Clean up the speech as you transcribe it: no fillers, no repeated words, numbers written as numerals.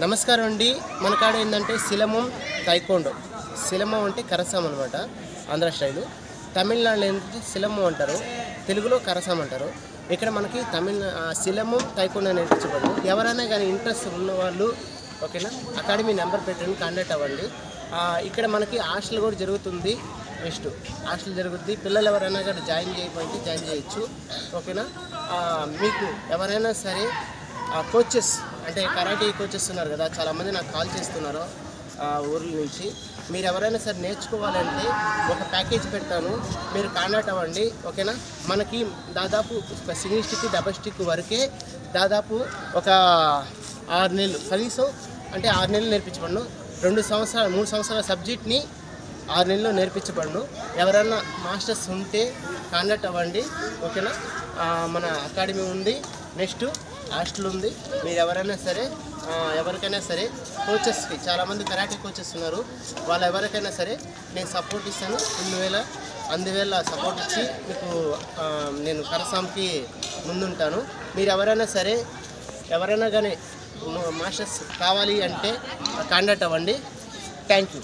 నమస్కారం అండి. మన కాడ ఏంటంటే సిలమం తైకోండో. సిలమం అంటే కరసాం అనమాట, ఆంధ్ర స్టైలు. తమిళనాడులో ఏంటంటే సిలమం అంటారు, తెలుగులో కరసాం అంటారు. ఇక్కడ మనకి సిలమం తైకోండో నేర్పించబడదు. ఎవరైనా కానీ ఇంట్రెస్ట్ ఉన్నవాళ్ళు ఓకేనా, అకాడమీ నెంబర్ పెట్టండి, కాంటాక్ట్ అవ్వండి. ఇక్కడ మనకి హాస్టల్ కూడా జరుగుతుంది, నెక్స్ట్ హాస్టల్ జరుగుతుంది. పిల్లలు ఎవరైనా కానీ జాయిన్ చేయొచ్చు ఓకేనా. మీకు ఎవరైనా సరే కోచెస్ అంటే కరాటే కోచెస్ ఉన్నారు కదా, చాలామంది నాకు కాల్ చేస్తున్నారు ఊర్ల నుంచి. మీరు ఎవరైనా సరే నేర్చుకోవాలంటే ఒక ప్యాకేజ్ పెడతాను, మీరు కాంటాక్ట్ అవ్వండి ఓకేనా. మనకి దాదాపు ఒక సింగిల్ స్టిక్ డబల్ స్టిక్ వరకే దాదాపు ఒక 6 నెలలు కనీసం, అంటే 6 నెలలు నేర్పించబడను. 2 సంవత్సరాలు 3 సంవత్సరాల సబ్జెక్ట్ని 6 నెలల్లో నేర్పించబడను. ఎవరైనా మాస్టర్స్ ఉంటే కాంటాక్ట్ అవ్వండి ఓకేనా. మన అకాడమీ ఉంది, నెక్స్ట్ హాస్టల్ ఉంది. మీరు ఎవరైనా సరే ఎవరికైనా సరే కోచెస్కి చాలామంది కరాటే కోచెస్ ఉన్నారు, వాళ్ళు ఎవరికైనా సరే నేను సపోర్ట్ ఇస్తాను. అందువేళ సపోర్ట్ ఇచ్చి మీకు నేను కరసాంకి ముందుంటాను. మీరు ఎవరైనా కానీ మాస్టర్స్ కావాలి అంటే కాంటాక్ట్ అవ్వండి. Thank you.